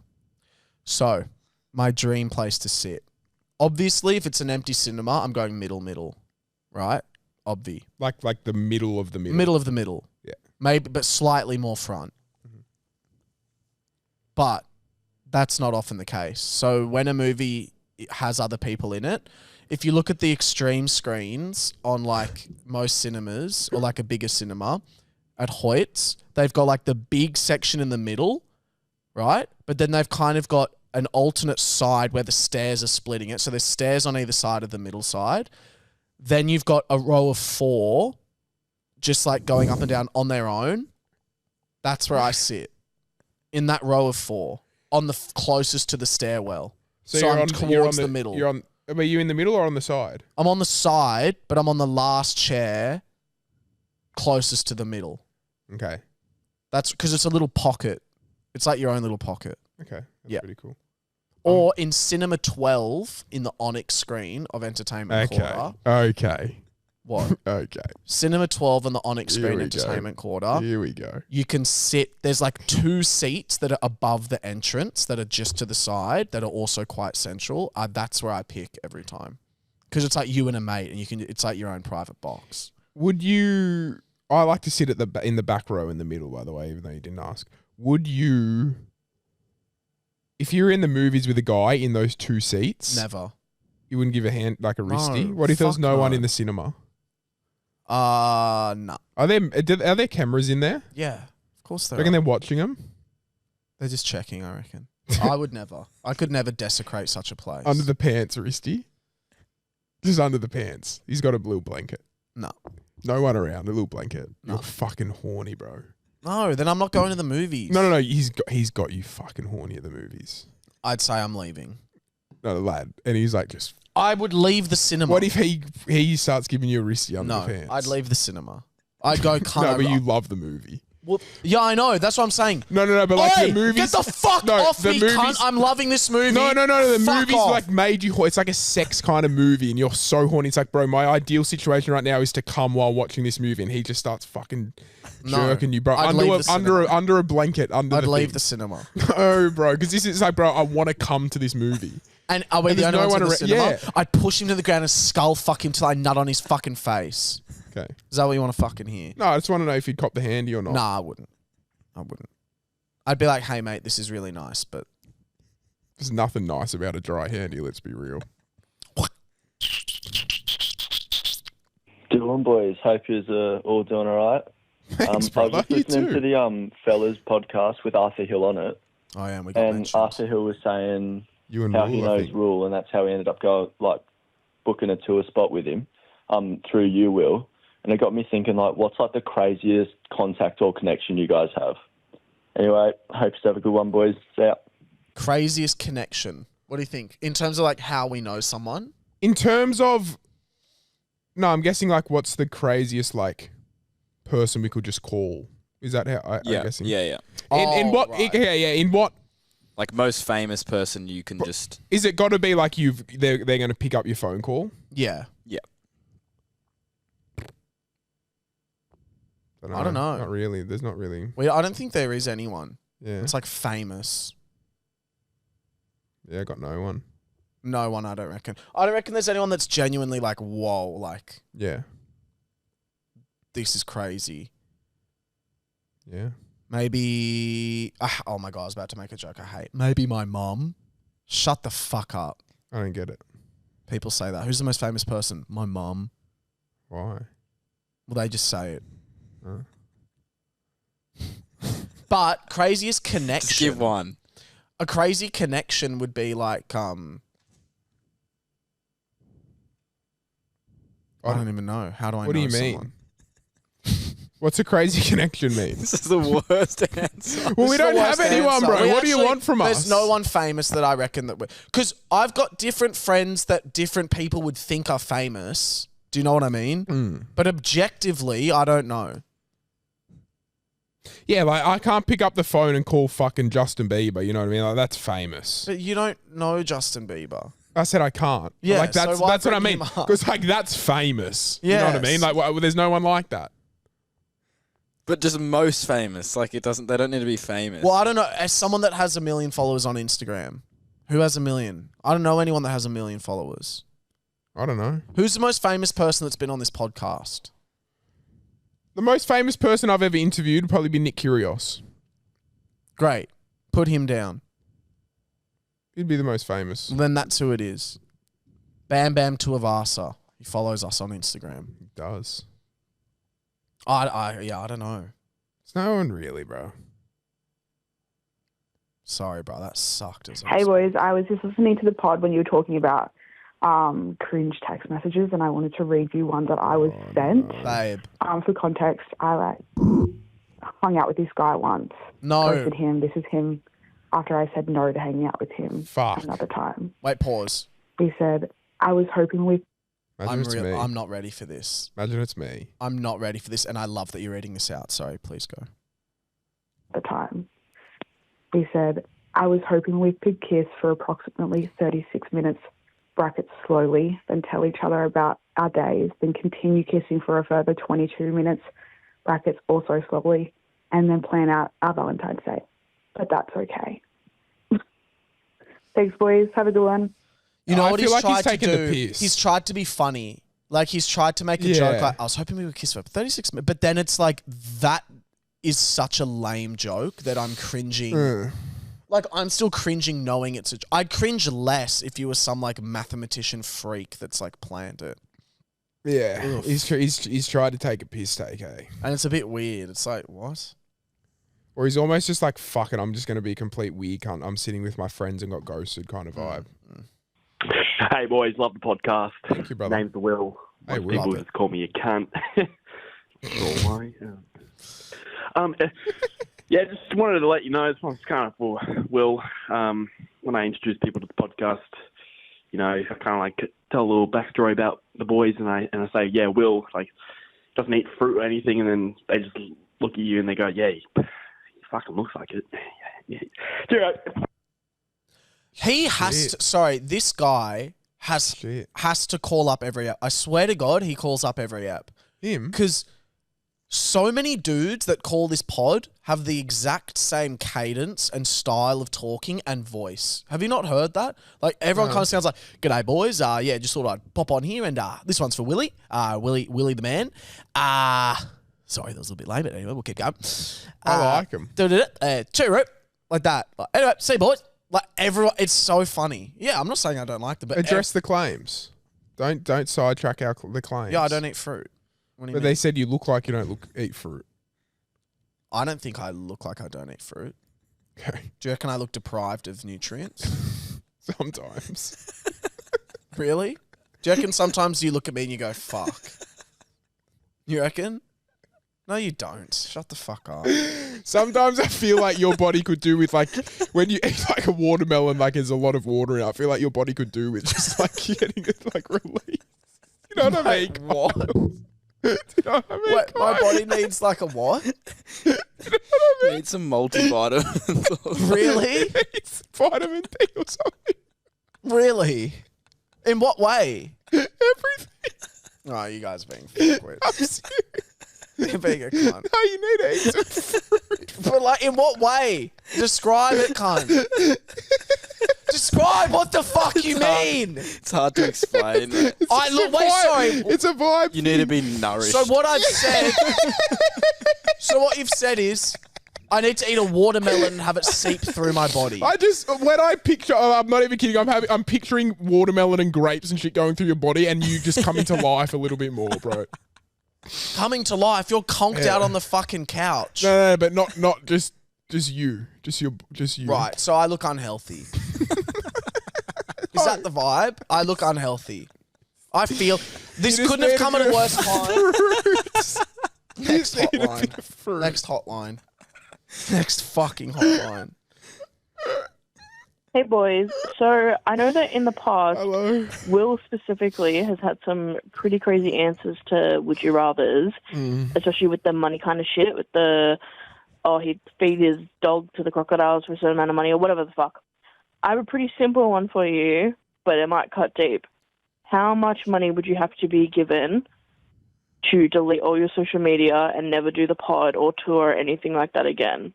S2: So, my dream place to sit. Obviously, if it's an empty cinema, I'm going middle, right? Obvi.
S1: Like the middle of the middle.
S2: Middle of the middle.
S1: Yeah.
S2: Maybe, but slightly more front. But that's not often the case. So when a movie has other people in it, if you look at the extreme screens on like most cinemas or like a bigger cinema at Hoyt's, they've got like the big section in the middle, right? But then they've kind of got an alternate side where the stairs are splitting it. So there's stairs on either side of the middle side. Then you've got a row of 4 just like going up and down on their own. That's where I sit. In that row of 4. On the closest to the stairwell. So I'm towards the middle.
S1: Are you in the middle or on the side?
S2: I'm on the side, but I'm on the last chair closest to the middle.
S1: Okay.
S2: That's because it's a little pocket. It's like your own little pocket.
S1: Okay. That's
S2: Yeah.
S1: pretty cool.
S2: Or in Cinema 12 in the Onyx screen of Entertainment Quarter.
S1: Okay.
S2: What?
S1: Okay.
S2: Cinema 12 on the Onyx
S1: Here
S2: screen
S1: we
S2: Entertainment Quarter.
S1: Here we go.
S2: You can sit, there's like 2 seats that are above the entrance that are just to the side that are also quite central. That's where I pick every time. Because it's like you and a mate and it's like your own private box.
S1: Would you... I like to sit in the back row in the middle, by the way, even though you didn't ask. Would you... If you were in the movies with a guy in those 2 seats...
S2: Never.
S1: You wouldn't give a hand, like a wristy?
S2: No,
S1: What if there was
S2: fuck
S1: no one
S2: no.
S1: in the cinema?
S2: No.
S1: Are there cameras in there?
S2: Yeah. Of course
S1: I
S2: there
S1: reckon
S2: are.
S1: they're watching them?
S2: They're just checking, I reckon. I would never. I could never desecrate such a place.
S1: Under the pants, wristy? Just under the pants. He's got a blue blanket.
S2: No.
S1: No one around, a little blanket.
S2: No.
S1: You're fucking horny, bro.
S2: No, then I'm not going to the movies.
S1: No. He's got you fucking horny at the movies.
S2: I'd say I'm leaving.
S1: No, the lad. And he's like, just...
S2: I would leave the cinema.
S1: What if he starts giving you a wristy under
S2: No,
S1: the pants?
S2: I'd leave the cinema. I'd go cunt.
S1: No, but you love the movie.
S2: Well, yeah, I know. That's what I'm saying.
S1: No, but like
S2: Oi,
S1: the movies.
S2: get the fuck off me, cunt. I'm loving this movie.
S1: No. The
S2: Fuck
S1: movie's
S2: off.
S1: like made you. It's like a sex kind of movie, and you're so horny. It's like, bro, my ideal situation right now is to come while watching this movie, and he just starts fucking jerking you, bro.
S2: I'd leave the cinema.
S1: Under a blanket.
S2: I'd leave the cinema.
S1: No, bro, because this is like, bro, I want to come to this movie.
S2: And are we the
S1: there's
S2: only
S1: no
S2: ones in
S1: one
S2: the cinema?
S1: yeah.
S2: I'd push him to the ground and skull fuck him till I nut on his fucking face.
S1: Okay.
S2: Is that what you want to fucking hear?
S1: No, I just want to know if you'd cop the handy or not.
S2: Nah, I wouldn't. I'd be like, hey, mate, this is really nice, but...
S1: There's nothing nice about a dry handy, let's be real.
S5: Doing, boys. Hope you're all doing all right.
S1: Thanks,
S5: I was
S1: brother.
S5: just
S1: You
S5: listening
S1: too.
S5: to the Fellas podcast with Arthur Hill on it,
S2: Oh, yeah, and we got
S5: and
S2: mentioned.
S5: Arthur Hill was saying
S1: You and
S5: how
S1: Rule,
S5: he
S1: I
S5: knows
S1: think.
S5: Rule, and that's how he ended up booking a tour spot with him through you, Will. And it got me thinking, like, what's like the craziest contact or connection you guys have? Anyway, hope you have a good one, boys. See ya.
S2: Craziest connection. What do you think? In terms of, like, how we know someone?
S1: In terms of... No, I'm guessing, like, what's the craziest, like, person we could just call? Is that how I'm guessing?
S3: Yeah.
S1: In what...
S2: right.
S1: In what...
S3: Like most famous person you can just...
S1: Is it got to be like they're going to pick up your phone call?
S2: Yeah.
S3: Yeah.
S2: I don't know.
S1: Not really. There's not really.
S2: I don't think there is anyone.
S1: Yeah.
S2: It's, like, famous.
S1: Yeah, I got no one.
S2: No one, I don't reckon. I don't reckon there's anyone that's genuinely like, whoa, like,
S1: Yeah.
S2: this is crazy.
S1: Yeah.
S2: Maybe... oh, my God, I was about to make a joke I hate. Maybe my mum. Shut the fuck up.
S1: I don't get it.
S2: People say that. Who's the most famous person? My mum.
S1: Why?
S2: Well, they just say it.
S1: Huh?
S2: But craziest connection.
S3: Just give one.
S2: A crazy connection would be like, I don't even know. How do I know
S1: What do you mean?
S2: someone?
S1: What's a crazy connection mean?
S3: This is the worst answer.
S1: Well, we don't have anyone, bro. What do you want from us?
S2: There's no one famous that I reckon that... Because I've got different friends that different people would think are famous. Do you know what I mean? But objectively, I don't know.
S1: Yeah, like I can't pick up the phone and call fucking Justin Bieber. You know what I mean? Like that's famous.
S2: But you don't know Justin Bieber.
S1: I said I can't.
S2: Yeah,
S1: like that's
S2: so why
S1: what I
S2: bring
S1: mean.
S2: him up?
S1: Because like that's famous. You know what I mean?
S2: Yes.
S1: Like there's no one like that.
S3: But just most famous. Like it doesn't... They don't need to be famous.
S2: Well, I don't know. As someone that has 1 million followers on Instagram, who has 1 million? I don't know anyone that has 1 million followers.
S1: I don't know.
S2: Who's the most famous person that's been on this podcast?
S1: The most famous person I've ever interviewed would probably be Nick Kyrgios.
S2: Great. Put him down.
S1: He'd be the most famous.
S2: Then that's who it is. Bam Bam Tuivasa. He follows us on Instagram.
S1: He does.
S2: I don't know.
S1: It's no one really, bro.
S2: Sorry, bro. That sucked.
S4: Hey boys, I was just listening to the pod when you were talking about cringe text messages, and I wanted to read you one that I was sent.
S2: Babe.
S4: For context, I hung out with this guy once.
S2: No.
S4: Ghosted him. This is him after I said no to hanging out with him
S1: Fuck.
S4: another time.
S2: Wait, pause.
S4: He said, I was hoping we
S1: Imagine it's me.
S2: I'm not ready for this.
S1: Imagine it's me.
S2: I'm not ready for this, and I love that you're reading this out. Sorry, please go.
S4: the time. He said, I was hoping we could kiss for approximately 36 minutes, brackets slowly, then tell each other about our days, then continue kissing for a further 22 minutes, brackets also slowly, and then plan out our Valentine's Day. But that's okay. Thanks, boys. Have a good one.
S2: You know
S1: I
S2: what
S1: feel
S2: he's
S1: like he's
S2: tried to
S1: taking the
S2: do?
S1: piss.
S2: He's tried to be funny. Like, he's tried to make a joke. Like, I was hoping we would kiss for 36 minutes. But then it's like, that is such a lame joke that I'm cringing. Like, I'm still cringing knowing it's a joke. I'd cringe less if you were some, like, mathematician freak that's, like, planned it.
S1: Yeah. He's tried to take a piss take, eh?
S2: And it's a bit weird. It's like, what?
S1: Or he's almost just like, fuck it, I'm just going to be a complete weird cunt. I'm sitting with my friends and got ghosted kind of vibe.
S6: Hey boys, love the podcast.
S1: Thank you, brother.
S6: Name's Will.
S1: Hey,
S6: Most
S1: Will.
S6: people
S2: Love
S6: just call me a cunt. Don't worry. Yeah, just wanted to let you know, this one's kind of for Will. When I introduce people to the podcast, you know, I kind of like tell a little backstory about the boys, and I say, yeah, Will, like, doesn't eat fruit or anything, and then they just look at you and they go, yeah, he fucking looks like it. Yeah. Dude,
S2: He has to. Sorry, this guy has to call up every app. I swear to God, he calls up every app.
S1: Him?
S2: Because so many dudes that call this pod have the exact same cadence and style of talking and voice. Have you not heard that? Like, everyone kind of sounds like, "G'day, boys. Yeah, just thought I'd pop on here, and this one's for Willie. Willie the man. Sorry, that was a little bit lame, but anyway, we'll keep going.
S1: I like him.
S2: Cheerio. Like that. Anyway, see you, boys. Like, everyone, it's so funny. Yeah, I'm not saying I don't like them, but
S1: Address the claims. Don't sidetrack the claims.
S2: yeah, I don't eat fruit. What do you
S1: But
S2: mean?
S1: they said you look like you don't eat fruit.
S2: I don't think I look like I don't eat fruit.
S1: Okay.
S2: Do you reckon I look deprived of nutrients?
S1: Sometimes.
S2: Really? Do you reckon sometimes you look at me and you go, fuck? You reckon? No, you don't. Shut the fuck up.
S1: Sometimes I feel like your body could do with, like, when you eat like a watermelon, like there's a lot of water in it. I feel like your body could do with just like getting it like released. You know what I mean?
S2: What?
S1: You know what I mean?
S2: Wait, my body needs like a what?
S3: You need some multivitamins.
S2: Really?
S1: It's vitamin D or something.
S2: Really? In what way?
S1: Everything.
S2: Oh, you guys are being fuckwits.
S1: I'm serious.
S2: You're being a cunt.
S1: No, you need to eat some fruit.
S2: But like, in what way? Describe it, cunt. Describe what the fuck you mean.
S3: It's hard to explain.
S2: I look. Wait, sorry.
S1: It's a vibe.
S3: You need to be nourished.
S2: So what I've said. So what you've said is, I need to eat a watermelon and have it seep through my body.
S1: When I picture, I'm not even kidding. I'm picturing watermelon and grapes and shit going through your body, and you just come into life a little bit more, bro.
S2: Coming to life, you're conked out on the fucking couch.
S1: No, but not just you, just you.
S2: Right, so I look unhealthy. Is that the vibe? I look unhealthy. I feel this
S1: You just
S2: couldn't have
S1: need
S2: come
S1: a
S2: at a
S1: bit
S2: worse
S1: of
S2: time.
S1: fruits.
S2: Next
S1: You just need a
S2: hotline.
S1: bit of fruit.
S2: Next hotline. Next fucking hotline.
S7: Hey boys, so I know that in the past,
S1: Hello.
S7: Will specifically has had some pretty crazy answers to would you rathers, especially with the money kind of shit, with the, he'd feed his dog to the crocodiles for a certain amount of money or whatever the fuck. I have a pretty simple one for you, but it might cut deep. How much money would you have to be given to delete all your social media and never do the pod or tour or anything like that again?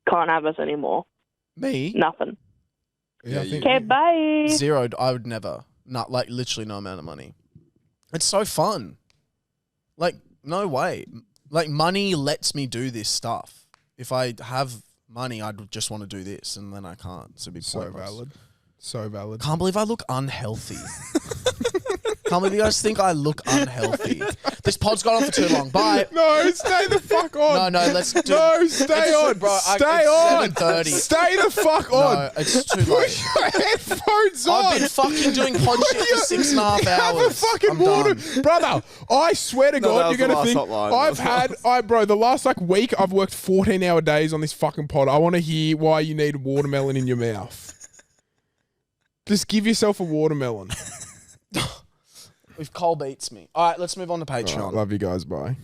S7: Can't have us anymore.
S2: Me?
S7: Nothing.
S1: Yeah, I think
S7: Okay, bye.
S2: Zero. I would never. Not like literally no amount of money. It's so fun. Like, no way. Like, money lets me do this stuff. If I have money, I'd just want to do this, and then I can't. So it'd be
S1: so
S2: pointless.
S1: valid. So valid.
S2: Can't believe I look unhealthy. Can't believe you guys think I look unhealthy. This pod's gone on for too long. Bye.
S1: No, stay the fuck on.
S2: No, let's do.
S1: No, stay on,
S2: bro.
S1: Stay on.
S2: It's 7:30.
S1: Stay the fuck on.
S2: No, it's too
S1: Put
S2: late.
S1: your headphones on.
S2: I've been fucking doing pod shit for 6.5
S1: Have a
S2: hours.
S1: fucking
S2: I'm
S1: water,
S2: done.
S1: brother. I swear to
S3: No,
S1: God,
S3: that
S1: you're
S3: was
S1: gonna
S3: the
S1: think
S3: last hotline.
S1: bro. The last like week, I've worked 14-hour days on this fucking pod. I want to hear why you need watermelon in your mouth. Just give yourself a watermelon.
S2: If Cole beats me. All right, let's move on to Patreon.
S1: All right, love you guys. Bye.